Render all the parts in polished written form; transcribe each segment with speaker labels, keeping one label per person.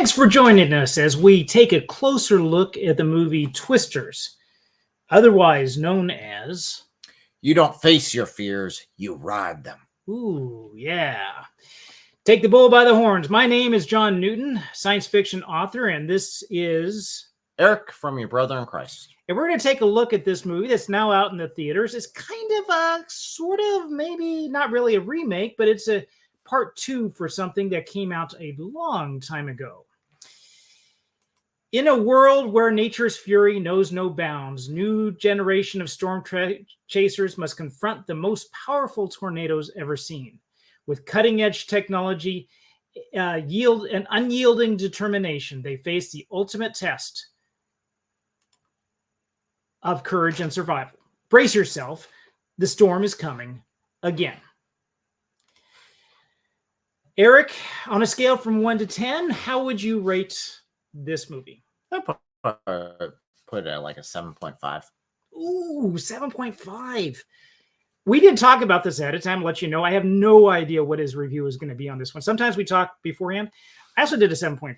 Speaker 1: Thanks for joining us as we take a closer look at the movie Twisters, otherwise known as...
Speaker 2: You don't face your fears, you ride them.
Speaker 1: Ooh, yeah. Take the bull by the horns. My name is John Newton, science fiction author, and this is...
Speaker 2: Eric from Your Brother in Christ.
Speaker 1: And we're going to take a look at this movie that's now out in the theaters. It's kind of a sort of, maybe not really a remake, but it's a part 2 for something that came out a long time ago. In a world where nature's fury knows no bounds, new generation of storm chasers must confront the most powerful tornadoes ever seen. With cutting-edge technology, yield and unyielding determination, they face the ultimate test of courage and survival. Brace yourself. The storm is coming again. Eric, on a scale from 1 to 10, how would you rate this movie?
Speaker 2: I'd put it at like a 7.5.
Speaker 1: Ooh, 7.5. We didn't talk about this ahead of time. I'll let you know. I have no idea what his review is going to be on this one. Sometimes we talk beforehand. I also did a 7.5.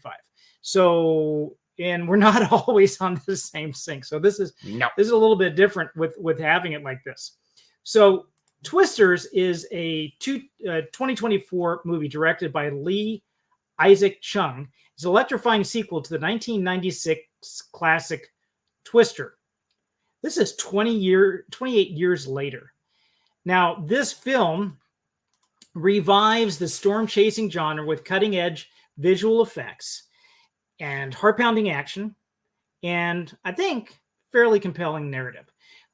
Speaker 1: So, and we're not always on the same sync. So this is a little bit different with having it like this. So Twisters is a 2024 movie directed by Lee Isaac Chung. It's an electrifying sequel to the 1996 classic Twister. This is 28 years later. Now, this film revives the storm-chasing genre with cutting-edge visual effects and heart-pounding action, and I think fairly compelling narrative.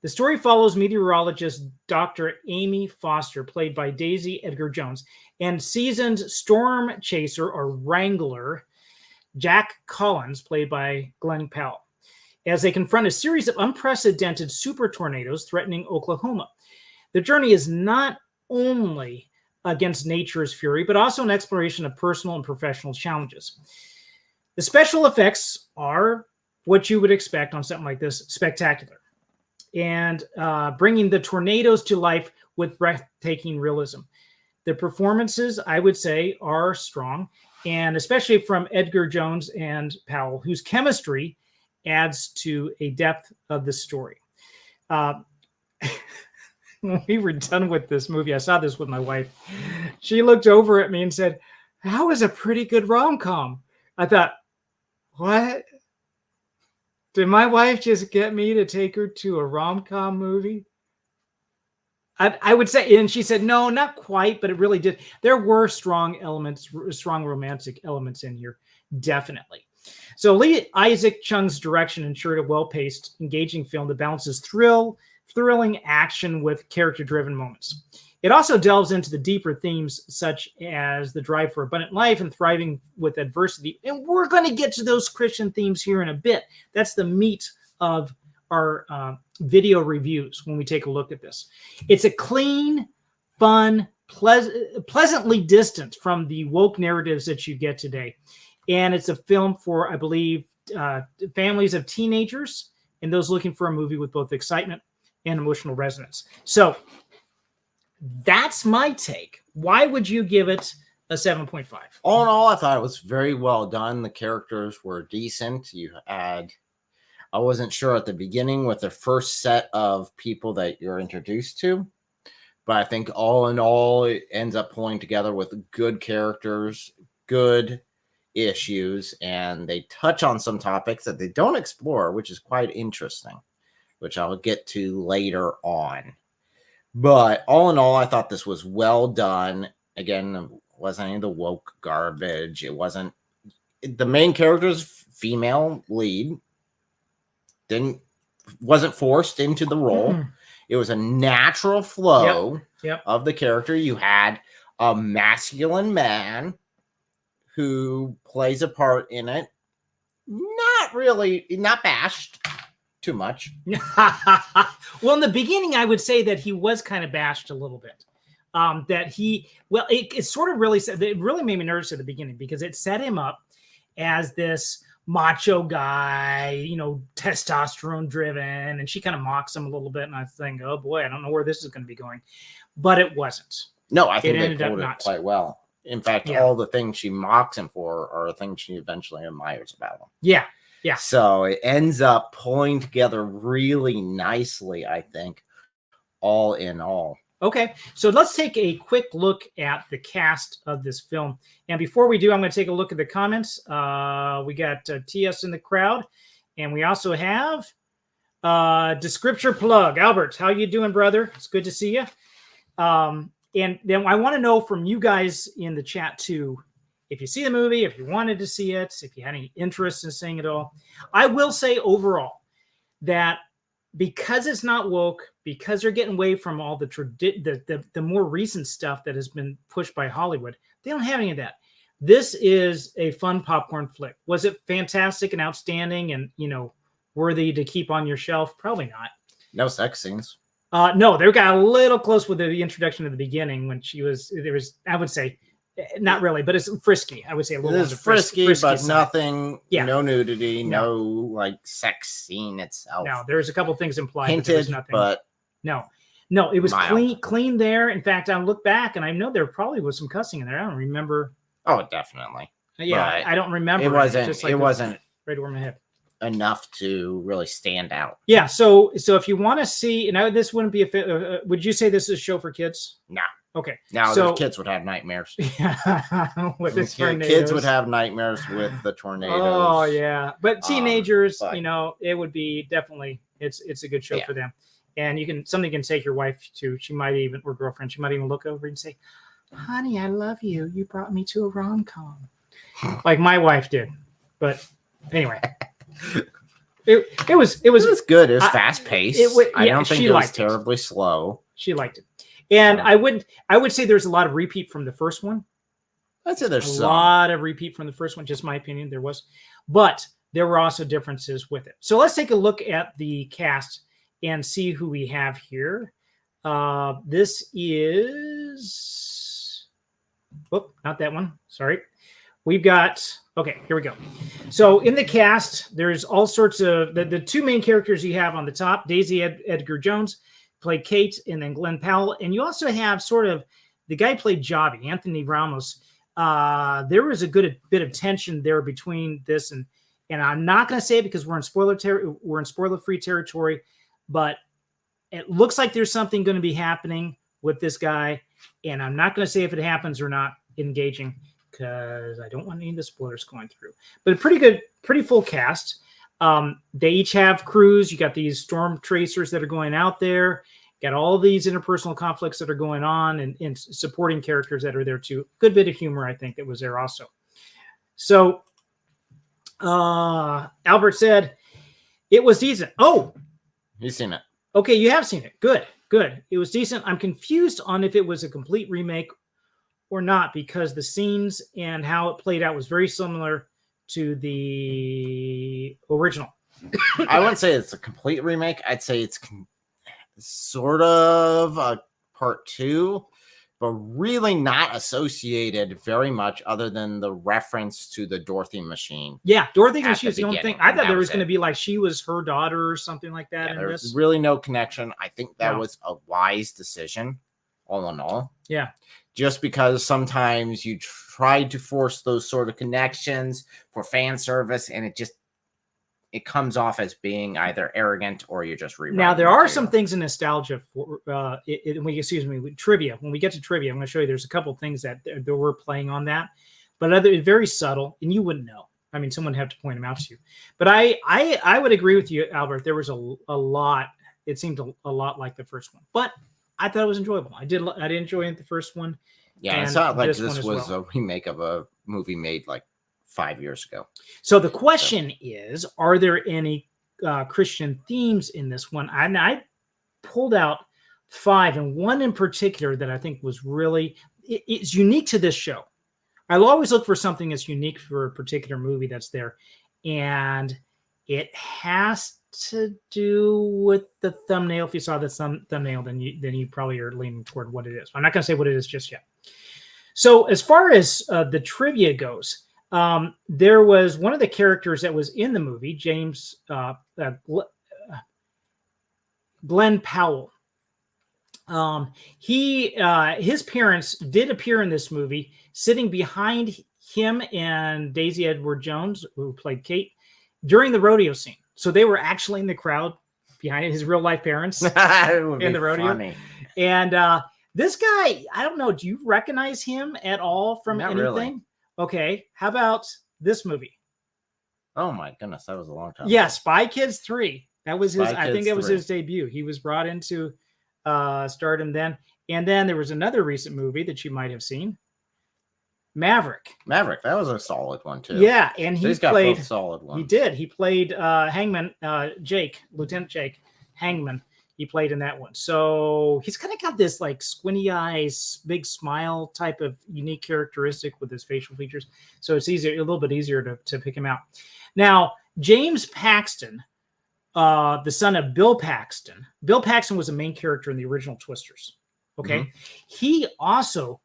Speaker 1: The story follows meteorologist Dr. Amy Foster, played by Daisy Edgar-Jones, and seasoned storm chaser or wrangler Jack Collins, played by Glenn Powell, as they confront a series of unprecedented super tornadoes threatening Oklahoma. The journey is not only against nature's fury, but also an exploration of personal and professional challenges. The special effects are what you would expect on something like this, spectacular, and bringing the tornadoes to life with breathtaking realism. The performances, I would say, are strong, and especially from Edgar Jones and Powell, whose chemistry adds to a depth of the story. When we were done with this movie, I saw this with my wife. She looked over at me and said, "That was a pretty good rom-com." I thought, what? Did my wife just get me to take her to a rom-com movie? I would say, and she said, no, not quite, but it really did. There were strong elements, strong romantic elements in here, definitely. So Lee Isaac Chung's direction ensured a well-paced, engaging film that balances thrilling action with character-driven moments. It also delves into the deeper themes such as the drive for abundant life and thriving with adversity. And we're going to get to those Christian themes here in a bit. That's the meat of our video reviews when we take a look at this. It's a clean, fun, pleasantly distant from the woke narratives that you get today. And it's a film for, I believe, families of teenagers and those looking for a movie with both excitement and emotional resonance. So that's my take. Why would you give it a 7.5?
Speaker 2: All in all, I thought it was very well done. The characters were decent. I wasn't sure at the beginning with the first set of people that you're introduced to, but I think all in all, it ends up pulling together with good characters, good issues, and they touch on some topics that they don't explore, which is quite interesting, which I'll get to later on. But all in all, I thought this was well done. Again, it wasn't any of the woke garbage. It wasn't the main character's female lead. Wasn't forced into the role. Mm-hmm. It was a natural flow of the character. You had a masculine man who plays a part in it. Not bashed too much.
Speaker 1: Well, in the beginning, I would say that he was kind of bashed a little bit. It sort of really said, it really made me nervous at the beginning because it set him up as this macho guy, testosterone driven, and she kind of mocks him a little bit. And I think, oh boy, I don't know where this is going to be going, but it wasn't.
Speaker 2: No, I think they pulled it quite well. In fact, all the things she mocks him for are things she eventually admires about him.
Speaker 1: Yeah. Yeah.
Speaker 2: So it ends up pulling together really nicely, I think, all in all.
Speaker 1: Okay, so let's take a quick look at the cast of this film. And before we do, I'm going to take a look at the comments. We got TS in the crowd, and we also have Descriptor Plug. Albert, how you doing, brother? It's good to see you. And then I want to know from you guys in the chat, too, if you see the movie, if you wanted to see it, if you had any interest in seeing it all. I will say overall that because it's not woke, because they're getting away from all the more recent stuff that has been pushed by Hollywood, they don't have any of that. This is a fun popcorn flick. Was it fantastic and outstanding and, worthy to keep on your shelf? Probably not.
Speaker 2: No sex scenes.
Speaker 1: No, they got a little close with the introduction at the beginning when I would say, not really, but it's frisky. I would say a little.
Speaker 2: It's frisky, but
Speaker 1: side.
Speaker 2: nothing.
Speaker 1: Yeah.
Speaker 2: No nudity. No like sex scene itself.
Speaker 1: No, there's a couple things implied.
Speaker 2: Hinted,
Speaker 1: but there was nothing.
Speaker 2: But
Speaker 1: no, it was
Speaker 2: mild.
Speaker 1: clean there. In fact, I look back and I know there probably was some cussing in there. I don't remember.
Speaker 2: Oh, definitely.
Speaker 1: Yeah, I don't remember.
Speaker 2: It wasn't.
Speaker 1: Just like
Speaker 2: it wasn't
Speaker 1: right over my head
Speaker 2: enough to really stand out.
Speaker 1: Yeah. So if you want to see, this wouldn't be a. Would you say this is a show for kids?
Speaker 2: No.
Speaker 1: Okay.
Speaker 2: Now the kids would have nightmares.
Speaker 1: Yeah. With the
Speaker 2: kids would have nightmares with the tornadoes.
Speaker 1: Oh yeah, but teenagers, it would be definitely. It's a good show for them, and somebody can take your wife to. She might even or girlfriend. She might even look over and say, "Honey, I love you. You brought me to a rom-com," like my wife did. But anyway. It was
Speaker 2: good. It was fast paced. I don't think it was terribly slow.
Speaker 1: She liked it, and I would say there's a lot of repeat from the first one.
Speaker 2: I'd say there's
Speaker 1: a lot of repeat from the first one. Just my opinion, there was, but there were also differences with it. So let's take a look at the cast and see who we have here. This is, not that one. Sorry, we've got. Okay, here we go. So in the cast, there's all sorts of the two main characters you have on the top. Daisy Edgar Jones played Kate, and then Glenn Powell. And you also have sort of the guy played Javi, Anthony Ramos. There was a good bit of tension there between this and I'm not going to say it because we're in spoiler-free territory, but it looks like there's something going to be happening with this guy, and I'm not going to say if it happens or not. Engaging. Because I don't want any of the spoilers going through. But a pretty full cast. They each have crews. You got these storm tracers that are going out there. Got all these interpersonal conflicts that are going on and supporting characters that are there too. Good bit of humor, I think, that was there also. So Albert said it was decent. Oh,
Speaker 2: you've seen it.
Speaker 1: Okay, you have seen it. Good. It was decent. I'm confused on if it was a complete remake or not, because the scenes and how it played out was very similar to the original.
Speaker 2: I wouldn't say it's a complete remake. I'd say it's sort of a part two, but really not associated very much other than the reference to the Dorothy machine.
Speaker 1: Yeah, Dorothy machine is the only thing. I thought there was going to be like she was her daughter or something like that.
Speaker 2: Yeah, there's really no connection. I think that was a wise decision, all in all.
Speaker 1: Yeah.
Speaker 2: Just because sometimes you try to force those sort of connections for fan service, and it comes off as being either arrogant or you're just rewriting.
Speaker 1: Now there are some things in nostalgia for trivia. When we get to trivia, I'm going to show you. There's a couple things that we're playing on that, but very subtle, and you wouldn't know. I mean, someone would have to point them out to you. But I would agree with you, Albert. There was a lot. It seemed a lot like the first one, but I thought it was enjoyable. I did enjoy the first one.
Speaker 2: Yeah, it's not like this was a remake of a movie made like 5 years ago.
Speaker 1: So the question is, are there any Christian themes in this one? I pulled out 5, and one in particular that I think was really it's unique to this show. I'll always look for something that's unique for a particular movie that's there, and it has to do with the thumbnail. If you saw the thumbnail, then you probably are leaning toward what it is. I'm not going to say what it is just yet. So as far as the trivia goes, there was one of the characters that was in the movie, Glenn Powell. His parents did appear in this movie, sitting behind him and Daisy Edward Jones, who played Kate, during the rodeo scene. So they were actually in the crowd behind his real life parents in the rodeo.
Speaker 2: Funny.
Speaker 1: And this guy, I don't know, do you recognize him at all from
Speaker 2: Not
Speaker 1: anything?
Speaker 2: really.
Speaker 1: Okay, how about this movie?
Speaker 2: Oh my goodness, that was a long time.
Speaker 1: Yeah, Spy Kids 3. That was his. I think that was
Speaker 2: 3.
Speaker 1: his debut. He was brought into stardom then. And then there was another recent movie that you might have seen, Maverick.
Speaker 2: Maverick, that was a solid one too.
Speaker 1: Yeah, and he
Speaker 2: He's got
Speaker 1: played
Speaker 2: both solid ones.
Speaker 1: He did. He played Hangman Jake, Lieutenant Jake Hangman. He played in that one. So he's kind of got this like squinty eyes, big smile type of unique characteristic with his facial features. So it's easier, a little bit easier to pick him out. Now, James Paxton, the son of Bill Paxton. Bill Paxton was a main character in the original Twisters. Okay. Mm-hmm. He also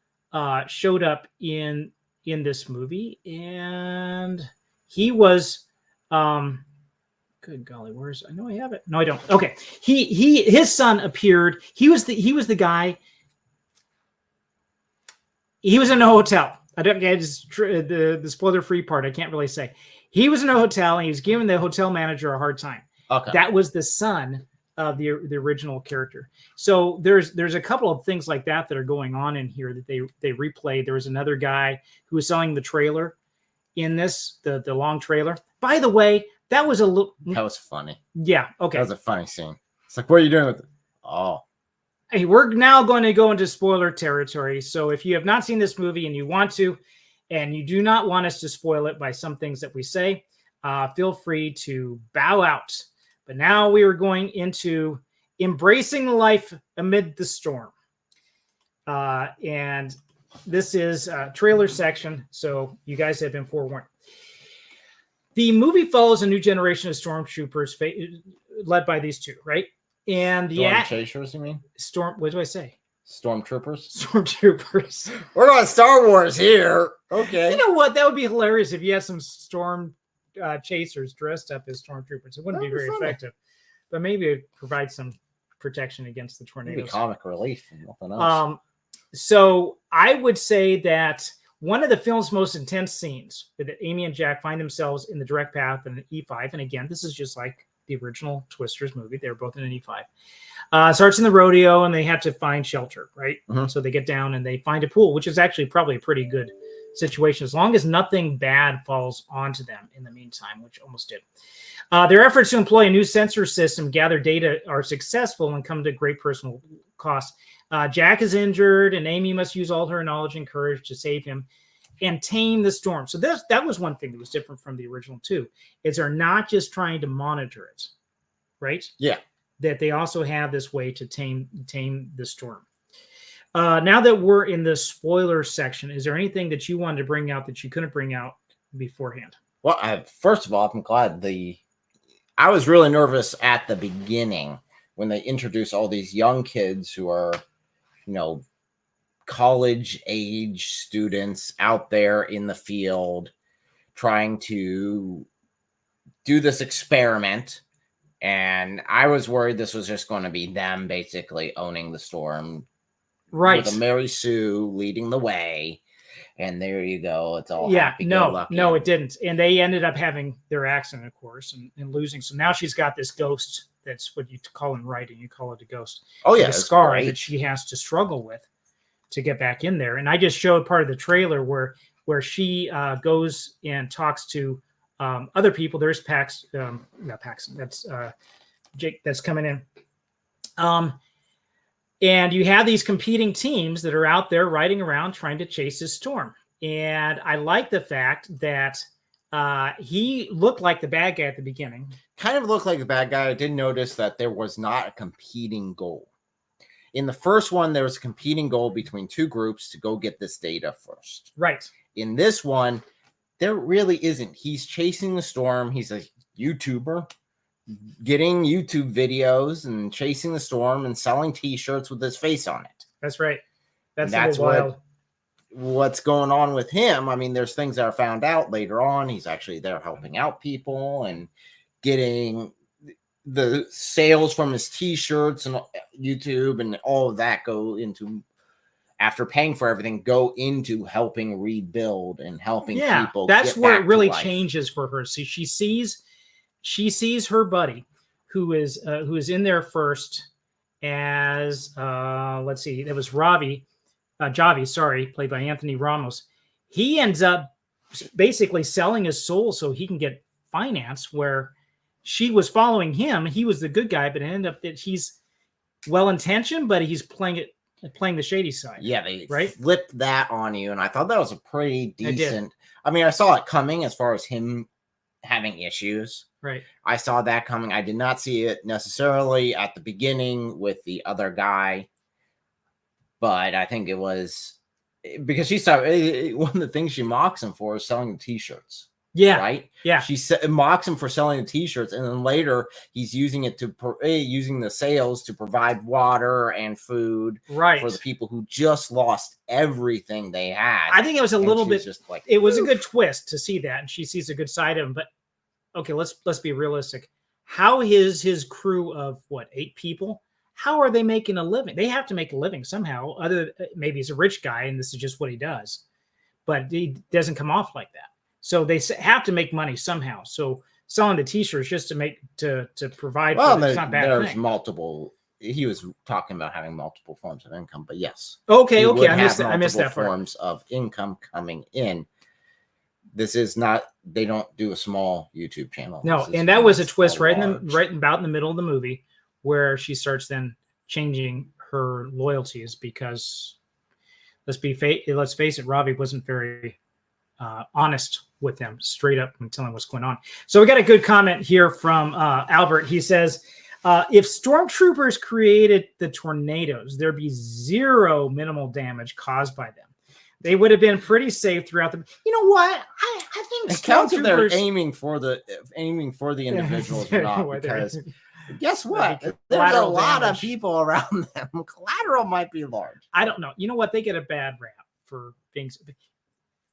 Speaker 1: showed up in this movie, and he was good golly, I know I have it. No, I don't. Okay. His son appeared. He was the guy. He was in a hotel. I don't get the spoiler free part. I can't really say. He was in a hotel and he was giving the hotel manager a hard time.
Speaker 2: Okay.
Speaker 1: That was the son of the original character. So there's a couple of things like that are going on in here that they replayed. There was another guy who was selling the trailer in this, the long trailer. By the way, that was
Speaker 2: funny.
Speaker 1: Yeah. Okay.
Speaker 2: That was a funny scene. It's like, what are you doing with it? Oh.
Speaker 1: Hey, we're now going to go into spoiler territory. So if you have not seen this movie and you want to, and you do not want us to spoil it by some things that we say, feel free to bow out. But now we are going into embracing life amid the storm. And this is a trailer section, so you guys have been forewarned. The movie follows a new generation of stormtroopers led by these two, right? And the
Speaker 2: Storm chasers, you mean?
Speaker 1: What do I say?
Speaker 2: Stormtroopers?
Speaker 1: Stormtroopers.
Speaker 2: We're on Star Wars here. Okay.
Speaker 1: You know what? That would be hilarious if you had some storm chasers dressed up as stormtroopers. It wouldn't be very effective, but maybe it provides some protection against the tornadoes.
Speaker 2: Maybe comic relief and nothing else.
Speaker 1: So I would say that one of the film's most intense scenes that Amy and Jack find themselves in the direct path in an E5, and again, this is just like the original Twisters movie. They were both in an E5. Starts in the rodeo, and they have to find shelter, right? Mm-hmm. So they get down and they find a pool, which is actually probably a pretty good situation, as long as nothing bad falls onto them in the meantime, which almost did. Their efforts to employ a new sensor system, gather data, are successful and come to great personal cost. Jack is injured, and Amy must use all her knowledge and courage to save him and tame the storm. So that was one thing that was different from the original too, is they're not just trying to monitor it, right?
Speaker 2: Yeah.
Speaker 1: That they also have this way to tame the storm. Now that we're in the spoiler section, is there anything that you wanted to bring out that you couldn't bring out beforehand?
Speaker 2: Well, first of all, I'm glad I was really nervous at the beginning when they introduced all these young kids who are, college age students out there in the field trying to do this experiment. And I was worried this was just going to be them basically owning the storm.
Speaker 1: Right.
Speaker 2: With a Mary Sue leading the way. And there you go. It's all happy.
Speaker 1: No, it didn't. And they ended up having their accident, of course, and losing. So now she's got this ghost. That's what you call in writing. You call it a ghost.
Speaker 2: Oh, yeah.
Speaker 1: A scar that she has to struggle with to get back in there. And I just showed part of the trailer where she goes and talks to other people. There's Paxton. That's Jake that's coming in. And you have these competing teams that are out there riding around trying to chase this storm. And I like the fact that he looked like the bad guy at the beginning.
Speaker 2: Kind of looked like the bad guy. I did notice that there was not a competing goal. In the first one, there was a competing goal between two groups to go get this data first.
Speaker 1: Right.
Speaker 2: In this one, there really isn't. He's chasing the storm. He's a YouTuber, getting YouTube videos and chasing the storm and selling T-shirts with his face on it.
Speaker 1: That's right. That's wild.
Speaker 2: What's going on with him. I mean, there's things that are found out later on. He's actually there helping out people and getting the sales from his t-shirts and YouTube and all of that go into, after paying for everything, go into helping rebuild and helping people.
Speaker 1: That's
Speaker 2: get
Speaker 1: where
Speaker 2: back
Speaker 1: it really
Speaker 2: to life.
Speaker 1: changes for her. See, she sees her buddy who is in there first as let's see, that was Javi, sorry, played by Anthony Ramos. He ends up basically selling his soul so he can get finance, where she was following him. He was the good guy, but it ended up that he's well-intentioned, but he's playing the shady side.
Speaker 2: Yeah, they
Speaker 1: right?
Speaker 2: flipped that on you, and I thought that was a pretty decent. I mean, I saw it coming as far as him having issues.
Speaker 1: Right.
Speaker 2: I saw that coming. I did not see it necessarily at the beginning with the other guy, but I think it was because she started. One of the things she mocks him for is selling the t-shirts.
Speaker 1: Yeah.
Speaker 2: Right.
Speaker 1: Yeah.
Speaker 2: She mocks him for selling the t-shirts, and then later he's using it to using the sales to provide water and food for the people who just lost everything they had.
Speaker 1: I think it was a little bit.
Speaker 2: Just like,
Speaker 1: it was a good twist to see that, and she sees a good side of him. But okay, let's be realistic. How is his crew of 8 people? How are they making a living? They have to make a living somehow. Maybe he's a rich guy and this is just what he does, but he doesn't come off like that. So they have to make money somehow. So selling the t-shirts just to provide.
Speaker 2: Well,
Speaker 1: there's
Speaker 2: multiple. He was talking about having multiple forms of income, but yes.
Speaker 1: Okay. I missed that part.
Speaker 2: Forms of income coming in. This is not. They don't do a small YouTube channel.
Speaker 1: No, and that was a twist right about in the middle of the movie, where she starts then changing her loyalties because let's face it, Ravi wasn't very honest with them straight up and telling what's going on. So we got a good comment here from Albert. He says, if stormtroopers created the tornadoes, there'd be zero minimal damage caused by them. They would have been pretty safe throughout the. You know what? I think
Speaker 2: it counts if they're aiming for the individuals or not, because guess what? There's a lot of people around them. Collateral might be large.
Speaker 1: I don't know. You know what? They get a bad rap for being.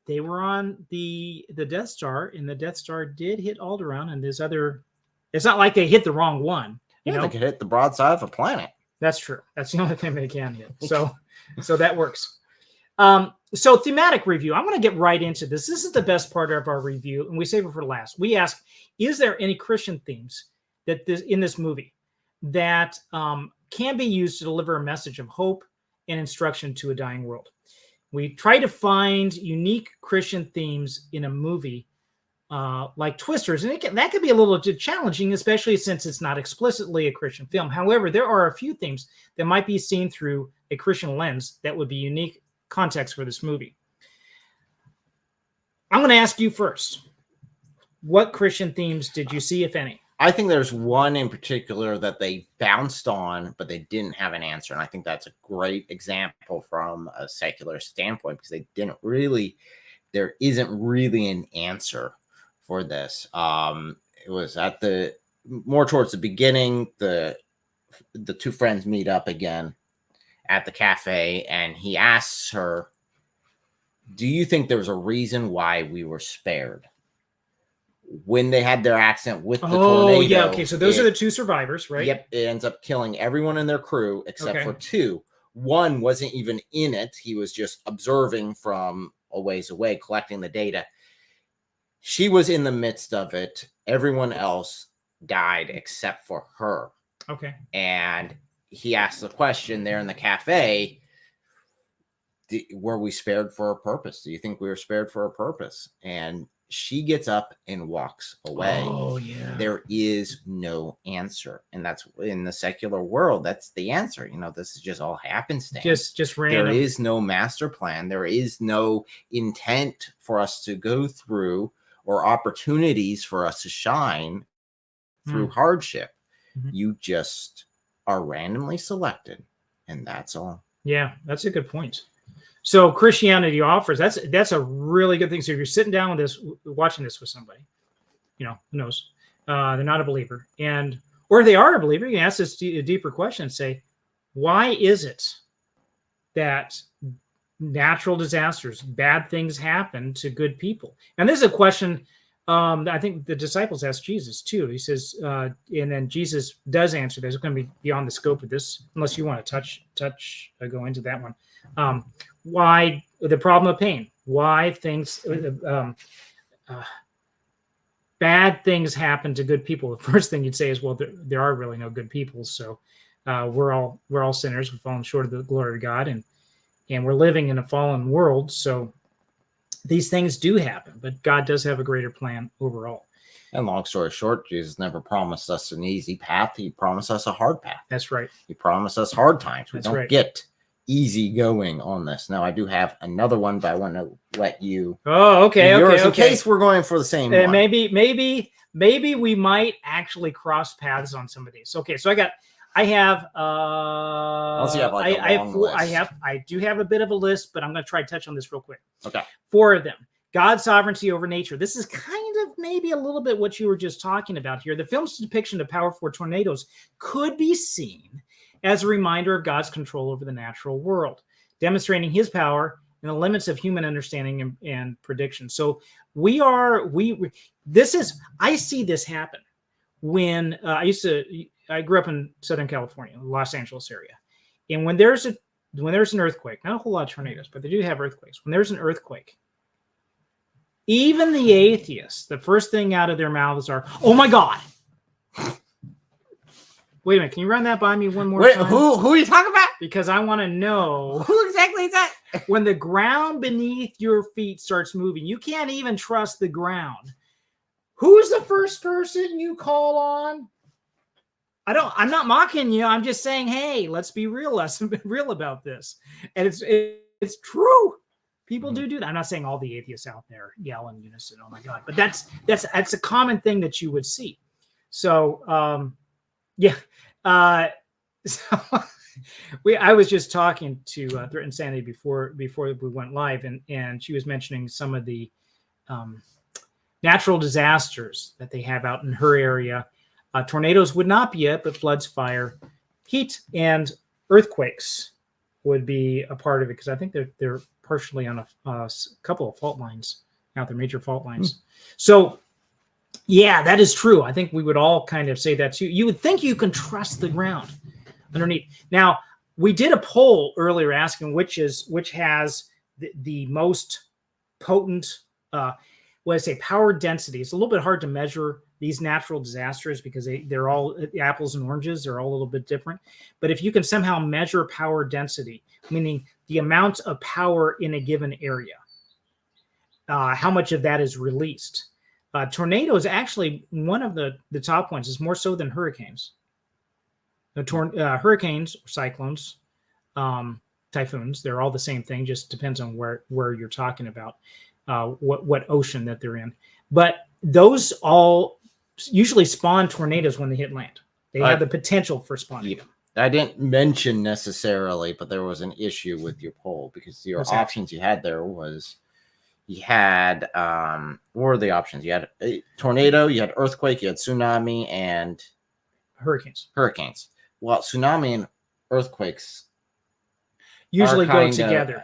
Speaker 1: They were on the Death Star, and the Death Star did hit Alderaan, and there's other. It's not like they hit the wrong one. You know,
Speaker 2: they could hit the broadside of a planet.
Speaker 1: That's true. That's the only thing they can hit. So that works. So thematic review. I'm going to get right into this. This is the best part of our review, and we save it for last. We ask, is there any Christian themes in this movie that can be used to deliver a message of hope and instruction to a dying world? We try to find unique Christian themes in a movie like Twisters, and that could be a little challenging, especially since it's not explicitly a Christian film. However, there are a few themes that might be seen through a Christian lens that would be unique context for this movie. I'm going to ask you first. What Christian themes did you see, if any?
Speaker 2: I think there's one in particular that they bounced on, but they didn't have an answer. And I think that's a great example from a secular standpoint, because there isn't really an answer for this. It was more towards the beginning, the two friends meet up again at the cafe, and he asks her, do you think there's a reason why we were spared when they had their accident with the tornado?
Speaker 1: Oh, yeah. Okay. So those are the two survivors, right?
Speaker 2: Yep. It ends up killing everyone in their crew except for 2. One wasn't even in it. He was just observing from a ways away, collecting the data. She was in the midst of it. Everyone else died except for her.
Speaker 1: Okay.
Speaker 2: And he asked the question there in the cafe, were we spared for a purpose? Do you think we were spared for a purpose? And she gets up and walks away.
Speaker 1: Oh, yeah.
Speaker 2: There is no answer. And that's in the secular world. That's the answer. You know, this is just all happenstance.
Speaker 1: Just random.
Speaker 2: There is no master plan. There is no intent for us to go through or opportunities for us to shine through hardship. Mm-hmm. You just are randomly selected, and that's all.
Speaker 1: Yeah, that's a good point. So Christianity offers, that's a really good thing. So if you're sitting down with this, watching this with somebody, you know, who knows, they're not a believer, or if they are a believer, you can ask this a deeper question and say, why is it that natural disasters, bad things happen to good people? And this is a question I think the disciples asked Jesus too. He says, and then Jesus does answer. There's going to be beyond the scope of this, unless you want to go into that one. Why the problem of pain? Why things, bad things happen to good people? The first thing you'd say is, well, there are really no good people. So we're all sinners. We've fallen short of the glory of God, and we're living in a fallen world. So these things do happen, but God does have a greater plan overall.
Speaker 2: And long story short, Jesus never promised us an easy path. He promised us a hard path.
Speaker 1: That's right.
Speaker 2: He promised us hard times. We
Speaker 1: That's
Speaker 2: don't
Speaker 1: right.
Speaker 2: get easy going on this. Now, I do have another one, but I want to let you.
Speaker 1: Oh, okay.
Speaker 2: In case we're going for the same one.
Speaker 1: Maybe we might actually cross paths on some of these. Okay, so I have
Speaker 2: Unless you have like a long list.
Speaker 1: I do have a bit of a list, but I'm going to try to touch on this real quick.
Speaker 2: Okay.
Speaker 1: 4 of them. God's sovereignty over nature. This is kind of maybe a little bit what you were just talking about here. The film's depiction of powerful tornadoes could be seen as a reminder of God's control over the natural world, demonstrating his power and the limits of human understanding and prediction. So I see this happen when I grew up in Southern California, Los Angeles area. And when there's an earthquake, not a whole lot of tornadoes, but they do have earthquakes. When there's an earthquake, even the atheists, the first thing out of their mouths are, "Oh my God." Wait a minute, can you run that by me one more time?
Speaker 2: Who are you talking about?
Speaker 1: Because I want to know.
Speaker 2: Who exactly is that?
Speaker 1: When the ground beneath your feet starts moving, you can't even trust the ground. Who's the first person you call on? I'm not mocking you. I'm just saying, hey, let's be real. Let's be real about this. And it's true. People do that. I'm not saying all the atheists out there yell in unison, "Oh my God," but that's a common thing that you would see. So, yeah. So I was just talking to Threatened Sanity before we went live, and she was mentioning some of the natural disasters that they have out in her area. Tornadoes would not be it, but floods, fire, heat, and earthquakes would be a part of it, because I think they're partially on a couple of fault lines out there, major fault lines. So, yeah, that is true. I think we would all kind of say that too. You would think you can trust the ground underneath. Now, we did a poll earlier asking which has the most potent, power density. It's a little bit hard to measure these natural disasters because they're all apples and oranges. They're all a little bit different. But if you can somehow measure power density, meaning the amount of power in a given area, how much of that is released. Tornado is actually one of the top ones, is more so than hurricanes. Hurricanes, cyclones, typhoons, they're all the same thing, just depends on where you're talking about, what ocean that they're in. But those all usually spawn tornadoes when they hit land. They have the potential for spawning them.
Speaker 2: I didn't mention necessarily, but there was an issue with your poll, because your options you had there was, you had, what were the options? You had a tornado, you had earthquake, you had tsunami, and
Speaker 1: hurricanes.
Speaker 2: Well, tsunami and earthquakes
Speaker 1: usually go together.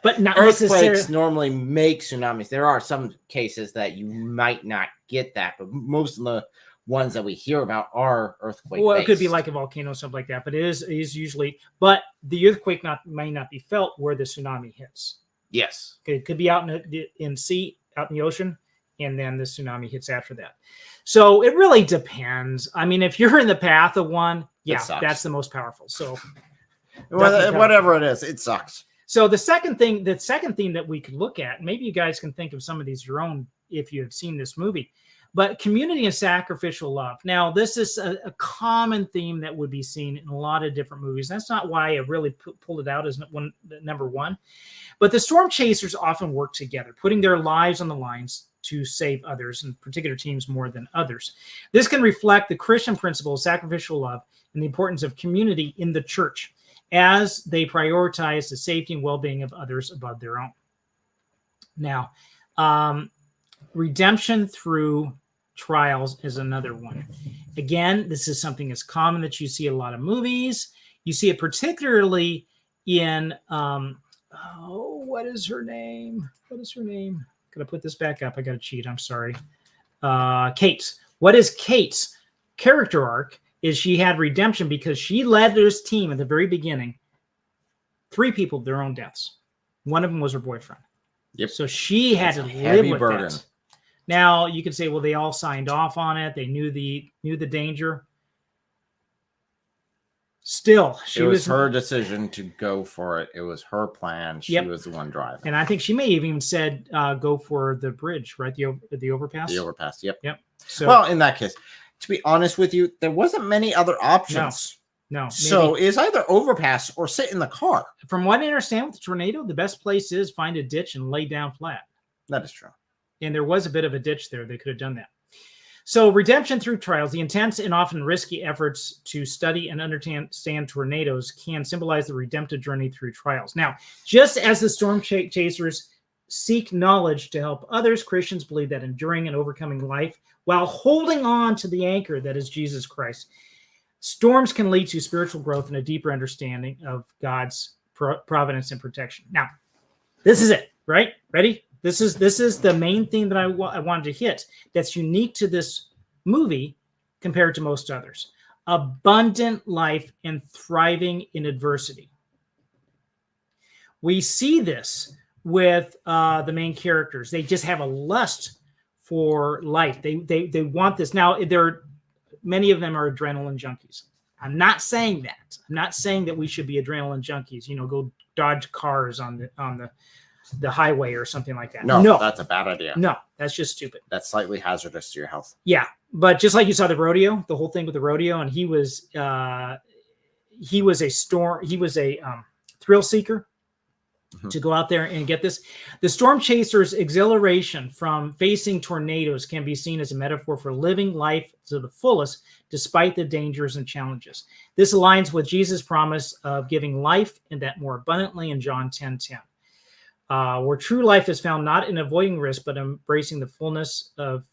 Speaker 1: But not
Speaker 2: earthquakes normally make tsunamis. There are some cases that you might not get that, but most of the ones that we hear about are earthquake.
Speaker 1: Well, it could be like a volcano, something like that, but it is usually. But the earthquake may not be felt where the tsunami hits.
Speaker 2: Yes,
Speaker 1: it could be out in the ocean, and then the tsunami hits after that. So it really depends. I mean, if you're in the path of one, that's the most powerful. So
Speaker 2: whatever it is, it sucks.
Speaker 1: So the second thing that we could look at, maybe you guys can think of some of these your own if you have seen this movie, but community and sacrificial love. Now, this is a common theme that would be seen in a lot of different movies. That's not why I really pulled it out as number one. But the storm chasers often work together, putting their lives on the lines to save others, and particular teams more than others. This can reflect the Christian principle of sacrificial love and the importance of community in the church, as they prioritize the safety and well-being of others above their own. Now, redemption through trials is another one. Again, this is something that's common that you see in a lot of movies. You see it particularly in, what is her name? Gotta put this back up. I gotta cheat. I'm sorry. Kate. What is Kate's character arc? Is she had redemption because she led this team at the very beginning. 3 people, their own deaths. One of them was her boyfriend.
Speaker 2: Yep.
Speaker 1: So she had to live with that. Now you could say, well, they all signed off on it. They knew the danger. Still,
Speaker 2: it was her decision to go for it. It was her plan. She was the one driving.
Speaker 1: And I think she may have even said, go for the bridge, right? The overpass?
Speaker 2: The overpass, yep.
Speaker 1: So,
Speaker 2: well, in that case, to be honest with you, there wasn't many other options.
Speaker 1: No.
Speaker 2: So it's either overpass or sit in the car.
Speaker 1: From what I understand with the tornado, the best place is find a ditch and lay down flat.
Speaker 2: That is true.
Speaker 1: And there was a bit of a ditch there. They could have done that. So redemption through trials, the intense and often risky efforts to study and understand tornadoes can symbolize the redemptive journey through trials. Now, just as the storm chasers seek knowledge to help others, Christians believe that enduring and overcoming life while holding on to the anchor that is Jesus Christ, storms can lead to spiritual growth and a deeper understanding of God's providence and protection. Now, this is it, right? Ready? This is the main thing that I wanted to hit that's unique to this movie compared to most others. Abundant life and thriving in adversity. We see this with the main characters. They just have a lust for life. They want this. Now, many of them are adrenaline junkies. I'm not saying that. I'm not saying that we should be adrenaline junkies, go dodge cars on the highway or something like that.
Speaker 2: No, that's a bad idea.
Speaker 1: No, that's just stupid.
Speaker 2: That's slightly hazardous to your health.
Speaker 1: Yeah, but just like you saw the rodeo, the whole thing with the rodeo, and he was a thrill seeker to go out there and get this. The storm chaser's exhilaration from facing tornadoes can be seen as a metaphor for living life to the fullest despite the dangers and challenges. This aligns with Jesus' promise of giving life and that more abundantly in John 10:10. Where true life is found not in avoiding risk, but embracing the fullness of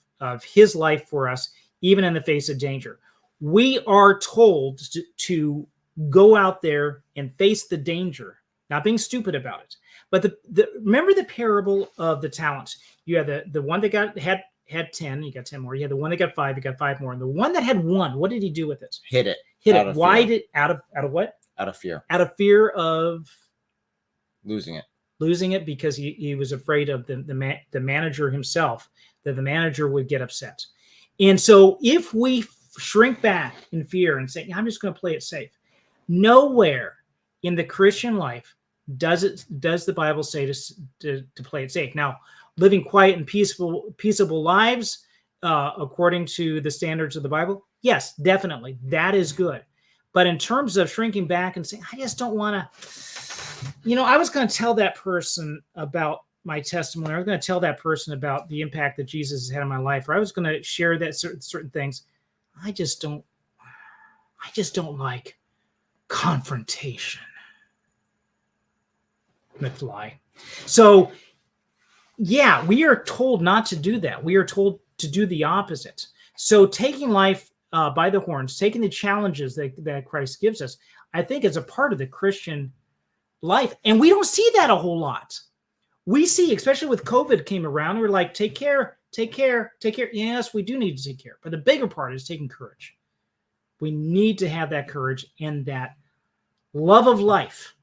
Speaker 1: his life for us, even in the face of danger. We are told to go out there and face the danger, not being stupid about it. But remember the parable of the talents. You had the one that had 10, you got 10 more. You had the one that got 5, you got 5 more. And the one that had 1, what did he do with it?
Speaker 2: Hit it.
Speaker 1: Why did out of what?
Speaker 2: Out of fear.
Speaker 1: Out of fear of
Speaker 2: losing it.
Speaker 1: Losing it because he was afraid of the manager himself, that the manager would get upset. And so if we shrink back in fear and say, I'm just going to play it safe, nowhere in the Christian life does the Bible say to play it safe. Now, living quiet and peaceable lives according to the standards of the Bible, yes, definitely, that is good. But in terms of shrinking back and saying, I just don't want to, I was going to tell that person about my testimony. I was going to tell that person about the impact that Jesus has had on my life, or I was going to share that certain things. I just don't like confrontation. McFly. So, yeah, we are told not to do that. We are told to do the opposite. So taking life by the horns, taking the challenges that Christ gives us, I think is a part of the Christian life. And we don't see that a whole lot. We see, especially with COVID came around, we're like, take care. Yes, we do need to take care. But the bigger part is taking courage. We need to have that courage and that love of life.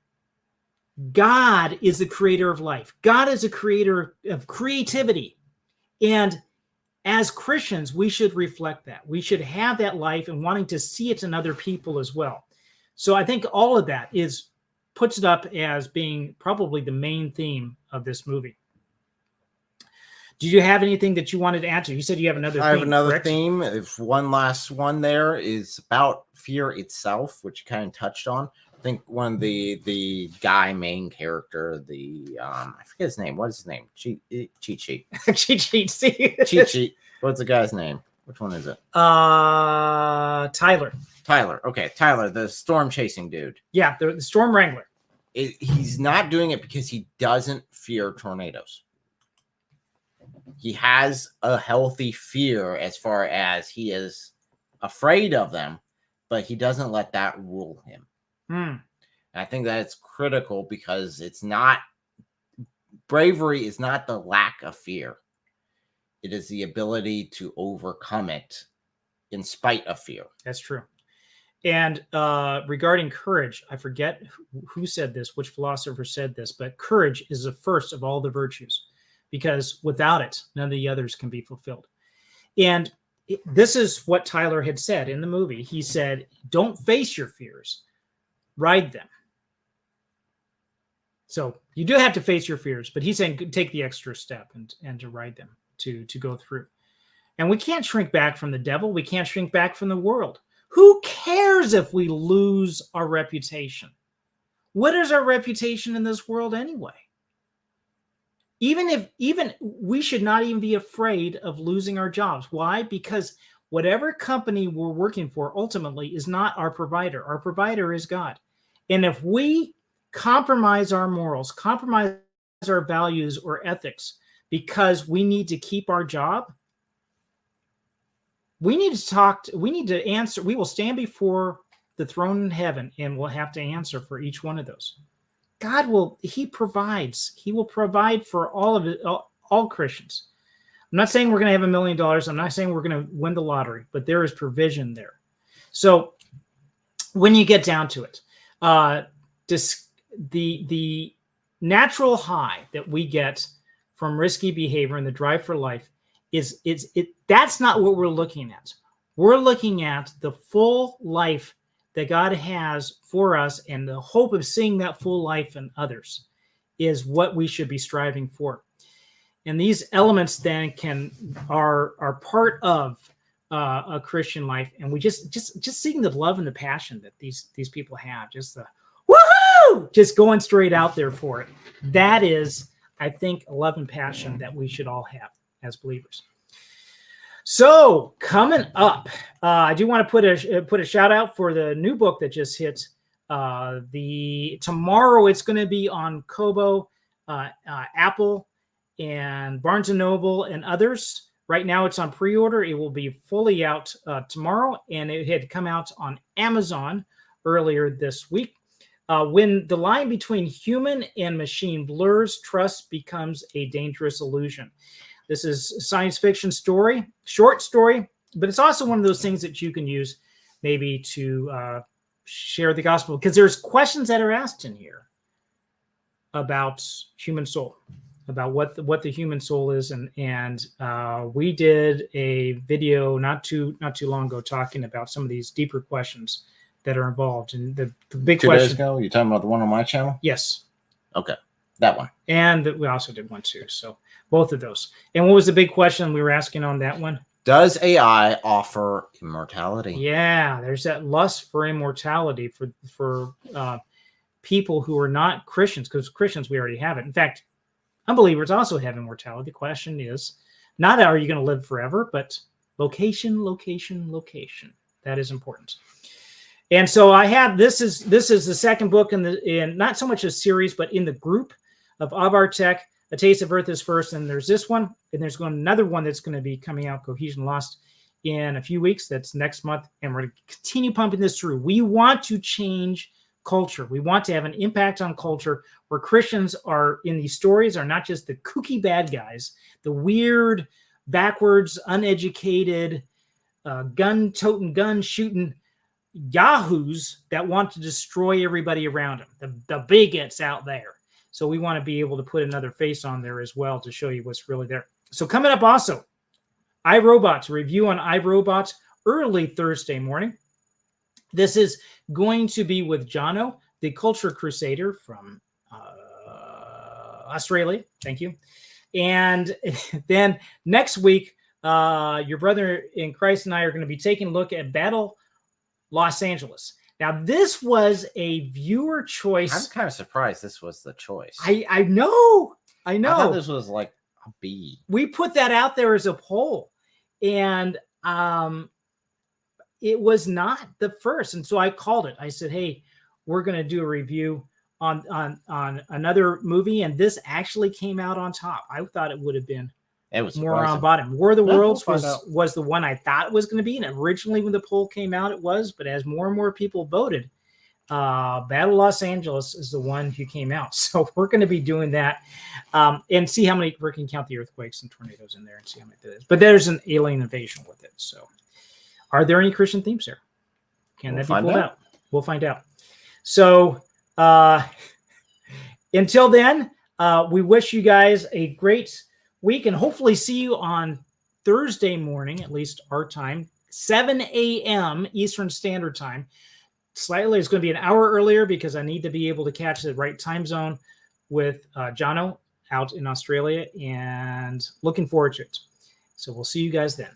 Speaker 1: God is the creator of life. God is a creator of creativity. And as Christians, we should reflect that. We should have that life and wanting to see it in other people as well. So I think all of that puts it up as being probably the main theme of this movie. Do you have anything that you wanted to add to? You said you have another theme.
Speaker 2: I have another
Speaker 1: correct?
Speaker 2: theme. If one last one there is about fear itself, which you kind of touched on. I think one of the guy main character, I forget his name. What is his name? Cheat Sheet.
Speaker 1: Cheat Sheet.
Speaker 2: Cheat Sheet. What's the guy's name? Which one is it?
Speaker 1: Tyler.
Speaker 2: Okay, Tyler, the storm chasing dude.
Speaker 1: Yeah, the storm wrangler.
Speaker 2: He's not doing it because he doesn't fear tornadoes. He has a healthy fear as far as he is afraid of them, but he doesn't let that rule him. And I think that it's critical because bravery is not the lack of fear. It is the ability to overcome it in spite of fear.
Speaker 1: That's true. And regarding courage, I forget who said this, which philosopher said this, but courage is the first of all the virtues, because without it, none of the others can be fulfilled. And this is what Tyler had said in the movie. He said, don't face your fears, ride them. So you do have to face your fears, but he's saying take the extra step and to ride them, to go through. And we can't shrink back from the devil. We can't shrink back from the world. Who cares if we lose our reputation? What is our reputation in this world anyway? Even we should not even be afraid of losing our jobs. Why? Because whatever company we're working for ultimately is not our provider. Our provider is God. And if we compromise our morals, compromise our values or ethics because we need to keep our job, we need to answer. We will stand before the throne in heaven and we'll have to answer for each one of those. God he provides. He will provide for all of it, all Christians. I'm not saying we're going to have $1 million. I'm not saying we're going to win the lottery, but there is provision there. So when you get down to it, the natural high that we get from risky behavior and the drive for life that's not what we're looking at. We're looking at the full life that God has for us, and the hope of seeing that full life in others is what we should be striving for. And these elements then are part of a Christian life, and we just seeing the love and the passion that these people have, just the woohoo, just going straight out there for it. That is, I think, love and passion that we should all have as believers. So coming up, I do want to put a shout out for the new book that just hit. Tomorrow it's going to be on Kobo, Apple, and Barnes & Noble and others. Right now it's on pre-order. It will be fully out tomorrow, and it had come out on Amazon earlier this week. When the line between human and machine blurs, trust becomes a dangerous illusion. This is a science fiction story, short story, but it's also one of those things that you can use maybe to share the gospel, because there's questions that are asked in here about human soul, about what the human soul is, and we did a video not too long ago talking about some of these deeper questions that are involved. And the big
Speaker 2: 2
Speaker 1: question.
Speaker 2: days ago, you talking about the one on my channel?
Speaker 1: Yes.
Speaker 2: Okay, that one.
Speaker 1: And we also did one too. So both of those. And what was the big question we were asking on that one?
Speaker 2: Does AI offer immortality?
Speaker 1: Yeah, there's that lust for immortality for people who are not Christians, because Christians, we already have it. In fact, unbelievers also have immortality. The question is not are you going to live forever, but location. That is important. And so I have this is the second book in not so much a series, but in the group of our Tech. A Taste of Earth is first, and there's this one, and there's another one that's going to be coming out, Cohesion Lost, in a few weeks. That's next month, and we're going to continue pumping this through. We want to change culture. We want to have an impact on culture where Christians are in these stories are not just the kooky bad guys, the weird, backwards, uneducated, gun-toting, gun-shooting yahoos that want to destroy everybody around them, the bigots out there. So we want to be able to put another face on there as well to show you what's really there. So coming up also, iRobot, review on iRobot early Thursday morning. This is going to be with Jono, the culture crusader from Australia. Thank you. And then next week, your brother in Christ and I are going to be taking a look at Battle Los Angeles. Now, this was a viewer choice.
Speaker 2: I'm kind of surprised this was the choice.
Speaker 1: I know.
Speaker 2: I thought this was like a B.
Speaker 1: We put that out there as a poll, and it was not the first. And so I called it. I said, hey, we're going to do a review on another movie, and this actually came out on top. I thought it would have been more on bottom. War of the Worlds was the one I thought it was going to be, and originally when the poll came out, it was. But as more and more people voted, Battle Los Angeles is the one who came out. So we're going to be doing that and see how many, we can count the earthquakes and tornadoes in there and see how many that is. But there's an alien invasion with it. So are there any Christian themes there? Can that be pulled out? We'll find out. So until then, we wish you guys a great week and hopefully see you on Thursday morning, at least our time, 7 a.m. Eastern Standard Time. Slightly, it's going to be an hour earlier because I need to be able to catch the right time zone with Jono out in Australia, and looking forward to it. So we'll see you guys then.